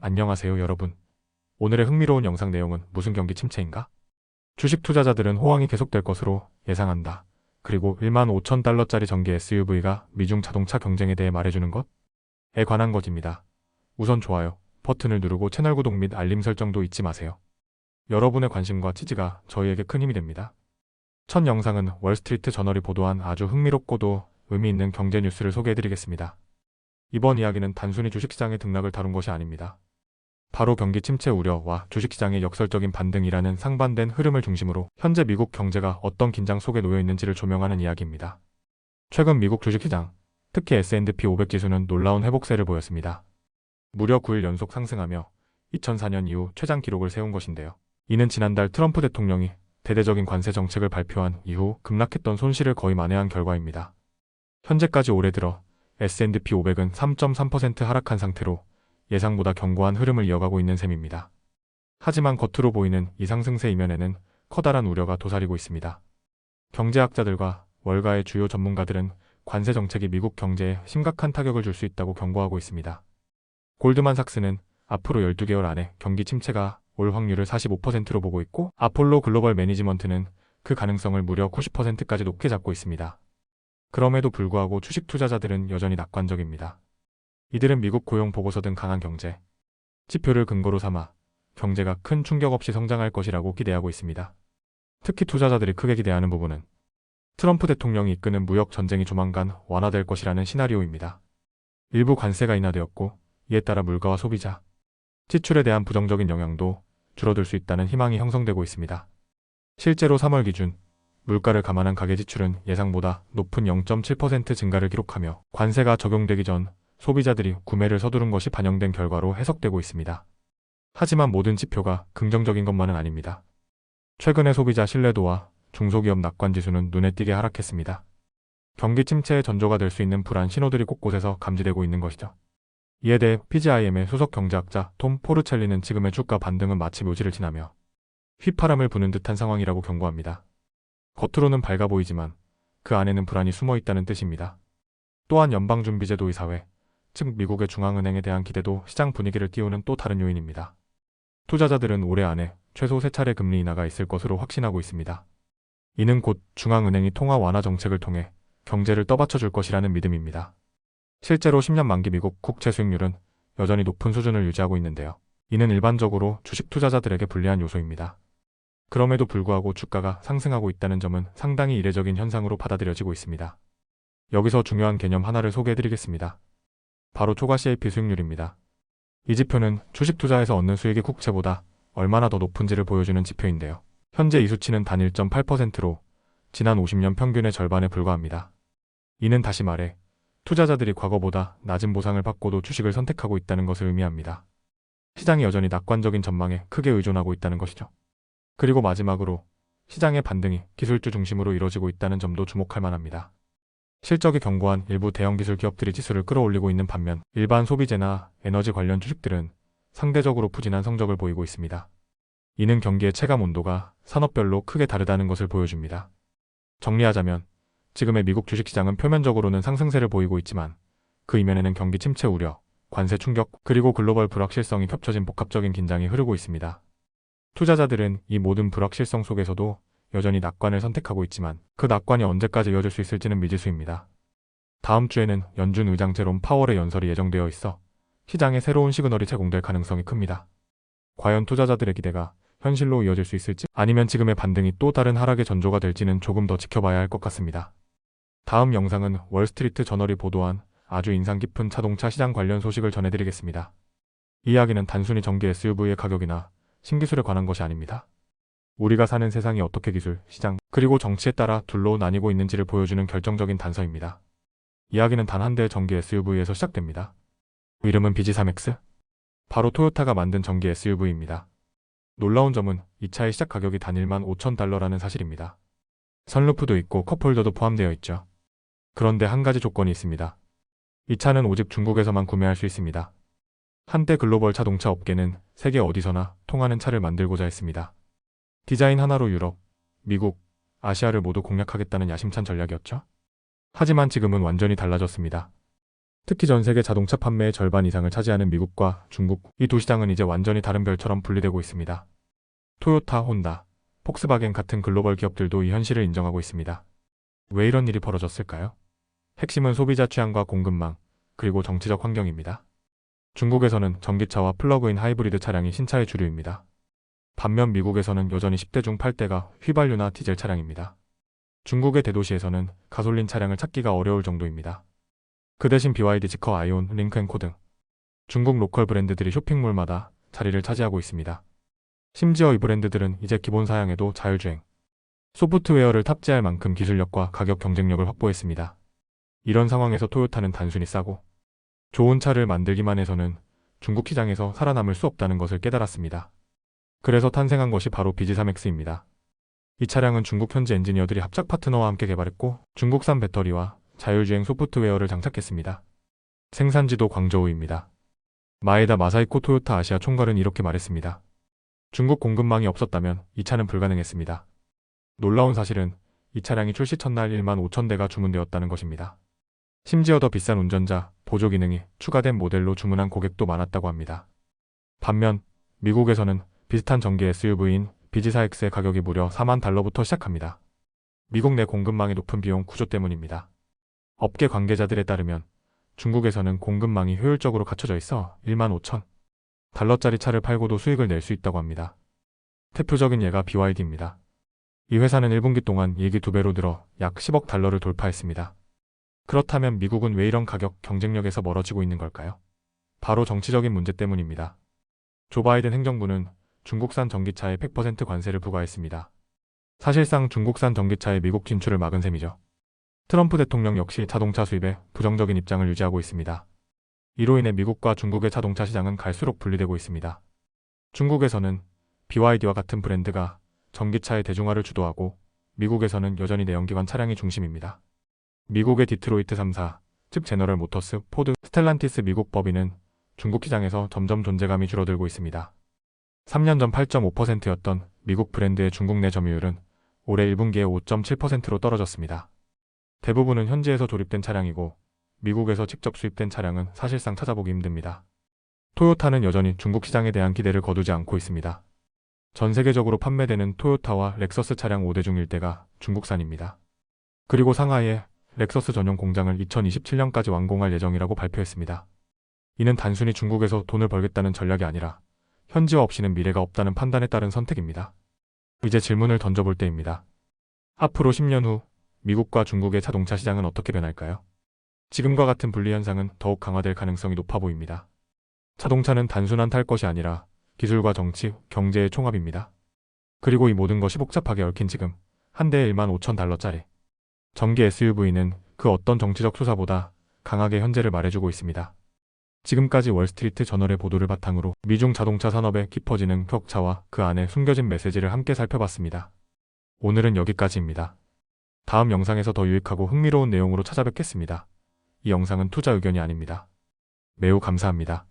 안녕하세요 여러분. 오늘의 흥미로운 영상 내용은 무슨 경기 침체인가? 주식 투자자들은 호황이 계속될 것으로 예상한다. 그리고 1만 5천 달러짜리 전기 SUV가 미중 자동차 경쟁에 대해 말해주는 것에 관한 것입니다. 우선 좋아요 버튼을 누르고 채널 구독 및 알림 설정도 잊지 마세요. 여러분의 관심과 지지가 저희에게 큰 힘이 됩니다. 첫 영상은 월스트리트 저널이 보도한 아주 흥미롭고도 의미 있는 경제 뉴스를 소개해드리겠습니다. 이번 이야기는 단순히 주식시장의 등락을 다룬 것이 아닙니다. 바로 경기 침체 우려와 주식시장의 역설적인 반등이라는 상반된 흐름을 중심으로 현재 미국 경제가 어떤 긴장 속에 놓여 있는지를 조명하는 이야기입니다. 최근 미국 주식시장, 특히 S&P 500 지수는 놀라운 회복세를 보였습니다. 무려 9일 연속 상승하며 2004년 이후 최장 기록을 세운 것인데요. 이는 지난달 트럼프 대통령이 대대적인 관세 정책을 발표한 이후 급락했던 손실을 거의 만회한 결과입니다. 현재까지 올해 들어 S&P 500은 3.3% 하락한 상태로 예상보다 견고한 흐름을 이어가고 있는 셈입니다. 하지만 겉으로 보이는 이 상승세 이면에는 커다란 우려가 도사리고 있습니다. 경제학자들과 월가의 주요 전문가들은 관세 정책이 미국 경제에 심각한 타격을 줄 수 있다고 경고하고 있습니다. 골드만삭스는 앞으로 12개월 안에 경기 침체가 올 확률을 45%로 보고 있고, 아폴로 글로벌 매니지먼트는 그 가능성을 무려 90%까지 높게 잡고 있습니다. 그럼에도 불구하고 주식 투자자들은 여전히 낙관적입니다. 이들은 미국 고용 보고서 등 강한 경제 지표를 근거로 삼아 경제가 큰 충격 없이 성장할 것이라고 기대하고 있습니다. 특히 투자자들이 크게 기대하는 부분은 트럼프 대통령이 이끄는 무역 전쟁이 조만간 완화될 것이라는 시나리오입니다. 일부 관세가 인하되었고, 이에 따라 물가와 소비자 지출에 대한 부정적인 영향도 줄어들 수 있다는 희망이 형성되고 있습니다. 실제로 3월 기준 물가를 감안한 가계 지출은 예상보다 높은 0.7% 증가를 기록하며 관세가 적용되기 전 소비자들이 구매를 서두른 것이 반영된 결과로 해석되고 있습니다. 하지만 모든 지표가 긍정적인 것만은 아닙니다. 최근의 소비자 신뢰도와 중소기업 낙관지수는 눈에 띄게 하락했습니다. 경기 침체의 전조가 될 수 있는 불안 신호들이 곳곳에서 감지되고 있는 것이죠. 이에 대해 PGIM의 수석 경제학자 톰 포르첼리는 지금의 주가 반등은 마치 묘지를 지나며 휘파람을 부는 듯한 상황이라고 경고합니다. 겉으로는 밝아 보이지만 그 안에는 불안이 숨어 있다는 뜻입니다. 또한 연방준비제도 이사회, 즉 미국의 중앙은행에 대한 기대도 시장 분위기를 띄우는 또 다른 요인입니다. 투자자들은 올해 안에 최소 3차례 금리 인하가 있을 것으로 확신하고 있습니다. 이는 곧 중앙은행이 통화 완화 정책을 통해 경제를 떠받쳐줄 것이라는 믿음입니다. 실제로 10년 만기 미국 국채 수익률은 여전히 높은 수준을 유지하고 있는데요. 이는 일반적으로 주식 투자자들에게 불리한 요소입니다. 그럼에도 불구하고 주가가 상승하고 있다는 점은 상당히 이례적인 현상으로 받아들여지고 있습니다. 여기서 중요한 개념 하나를 소개해드리겠습니다. 바로 초과 CAP 수익률입니다. 이 지표는 주식 투자에서 얻는 수익이 국채보다 얼마나 더 높은지를 보여주는 지표인데요. 현재 이 수치는 단 1.8%로 지난 50년 평균의 절반에 불과합니다. 이는 다시 말해 투자자들이 과거보다 낮은 보상을 받고도 주식을 선택하고 있다는 것을 의미합니다. 시장이 여전히 낙관적인 전망에 크게 의존하고 있다는 것이죠. 그리고 마지막으로 시장의 반등이 기술주 중심으로 이루어지고 있다는 점도 주목할 만합니다. 실적이 견고한 일부 대형 기술 기업들이 지수를 끌어올리고 있는 반면 일반 소비재나 에너지 관련 주식들은 상대적으로 부진한 성적을 보이고 있습니다. 이는 경기의 체감 온도가 산업별로 크게 다르다는 것을 보여줍니다. 정리하자면 지금의 미국 주식시장은 표면적으로는 상승세를 보이고 있지만 그 이면에는 경기 침체 우려, 관세 충격, 그리고 글로벌 불확실성이 겹쳐진 복합적인 긴장이 흐르고 있습니다. 투자자들은 이 모든 불확실성 속에서도 여전히 낙관을 선택하고 있지만 그 낙관이 언제까지 이어질 수 있을지는 미지수입니다. 다음 주에는 연준 의장 제롬 파월의 연설이 예정되어 있어 시장에 새로운 시그널이 제공될 가능성이 큽니다. 과연 투자자들의 기대가 현실로 이어질 수 있을지, 아니면 지금의 반등이 또 다른 하락의 전조가 될지는 조금 더 지켜봐야 할 것 같습니다. 다음 영상은 월스트리트 저널이 보도한 아주 인상 깊은 자동차 시장 관련 소식을 전해드리겠습니다. 이 이야기는 단순히 전기 SUV의 가격이나 신기술에 관한 것이 아닙니다. 우리가 사는 세상이 어떻게 기술, 시장, 그리고 정치에 따라 둘로 나뉘고 있는지를 보여주는 결정적인 단서입니다. 이야기는 단 한 대의 전기 SUV에서 시작됩니다. 이름은 BZ3X? 바로 토요타가 만든 전기 SUV입니다. 놀라운 점은 이 차의 시작 가격이 단 1만 5천 달러라는 사실입니다. 선루프도 있고 컵홀더도 포함되어 있죠. 그런데 한 가지 조건이 있습니다. 이 차는 오직 중국에서만 구매할 수 있습니다. 한때 글로벌 자동차 업계는 세계 어디서나 통하는 차를 만들고자 했습니다. 디자인 하나로 유럽, 미국, 아시아를 모두 공략하겠다는 야심찬 전략이었죠. 하지만 지금은 완전히 달라졌습니다. 특히 전 세계 자동차 판매의 절반 이상을 차지하는 미국과 중국, 이 두 시장은 이제 완전히 다른 별처럼 분리되고 있습니다. 토요타, 혼다, 폭스바겐 같은 글로벌 기업들도 이 현실을 인정하고 있습니다. 왜 이런 일이 벌어졌을까요? 핵심은 소비자 취향과 공급망, 그리고 정치적 환경입니다. 중국에서는 전기차와 플러그인 하이브리드 차량이 신차의 주류입니다. 반면 미국에서는 여전히 10대 중 8대가 휘발유나 디젤 차량입니다. 중국의 대도시에서는 가솔린 차량을 찾기가 어려울 정도입니다. 그 대신 BYD, 지커, 아이온, 링크앤코 등 중국 로컬 브랜드들이 쇼핑몰마다 자리를 차지하고 있습니다. 심지어 이 브랜드들은 이제 기본 사양에도 자율주행, 소프트웨어를 탑재할 만큼 기술력과 가격 경쟁력을 확보했습니다. 이런 상황에서 토요타는 단순히 싸고 좋은 차를 만들기만 해서는 중국 시장에서 살아남을 수 없다는 것을 깨달았습니다. 그래서 탄생한 것이 바로 BG3X입니다. 이 차량은 중국 현지 엔지니어들이 합작 파트너와 함께 개발했고 중국산 배터리와 자율주행 소프트웨어를 장착했습니다. 생산지도 광저우입니다. 마에다 마사히코 토요타 아시아 총괄은 이렇게 말했습니다. 중국 공급망이 없었다면 이 차는 불가능했습니다. 놀라운 사실은 이 차량이 출시 첫날 1만 5천 대가 주문되었다는 것입니다. 심지어 더 비싼 운전자, 보조 기능이 추가된 모델로 주문한 고객도 많았다고 합니다. 반면 미국에서는 비슷한 전기 SUV인 BG4X의 가격이 무려 4만 달러부터 시작합니다. 미국 내 공급망의 높은 비용 구조 때문입니다. 업계 관계자들에 따르면 중국에서는 공급망이 효율적으로 갖춰져 있어 1만 5천 달러짜리 차를 팔고도 수익을 낼 수 있다고 합니다. 대표적인 예가 BYD입니다. 이 회사는 1분기 동안 이익이 2배로 늘어 약 10억 달러를 돌파했습니다. 그렇다면 미국은 왜 이런 가격 경쟁력에서 멀어지고 있는 걸까요? 바로 정치적인 문제 때문입니다. 조 바이든 행정부는 중국산 전기차에 100% 관세를 부과했습니다. 사실상 중국산 전기차의 미국 진출을 막은 셈이죠. 트럼프 대통령 역시 자동차 수입에 부정적인 입장을 유지하고 있습니다. 이로 인해 미국과 중국의 자동차 시장은 갈수록 분리되고 있습니다. 중국에서는 BYD와 같은 브랜드가 전기차의 대중화를 주도하고 미국에서는 여전히 내연기관 차량이 중심입니다. 미국의 디트로이트 3사, 즉 제너럴 모터스, 포드, 스텔란티스 미국 법인은 중국 시장에서 점점 존재감이 줄어들고 있습니다. 3년 전 8.5%였던 미국 브랜드의 중국 내 점유율은 올해 1분기에 5.7%로 떨어졌습니다. 대부분은 현지에서 조립된 차량이고 미국에서 직접 수입된 차량은 사실상 찾아보기 힘듭니다. 토요타는 여전히 중국 시장에 대한 기대를 거두지 않고 있습니다. 전 세계적으로 판매되는 토요타와 렉서스 차량 5대 중 1대가 중국산입니다. 그리고 상하이에 렉서스 전용 공장을 2027년까지 완공할 예정이라고 발표했습니다. 이는 단순히 중국에서 돈을 벌겠다는 전략이 아니라 현지화 없이는 미래가 없다는 판단에 따른 선택입니다. 이제 질문을 던져볼 때입니다. 앞으로 10년 후 미국과 중국의 자동차 시장은 어떻게 변할까요? 지금과 같은 분리 현상은 더욱 강화될 가능성이 높아 보입니다. 자동차는 단순한 탈 것이 아니라 기술과 정치, 경제의 총합입니다. 그리고 이 모든 것이 복잡하게 얽힌 지금 한 대에 1만 5천 달러짜리 전기 SUV는 그 어떤 정치적 수사보다 강하게 현재를 말해주고 있습니다. 지금까지 월스트리트 저널의 보도를 바탕으로 미중 자동차 산업에 깊어지는 격차와 그 안에 숨겨진 메시지를 함께 살펴봤습니다. 오늘은 여기까지입니다. 다음 영상에서 더 유익하고 흥미로운 내용으로 찾아뵙겠습니다. 이 영상은 투자 의견이 아닙니다. 매우 감사합니다.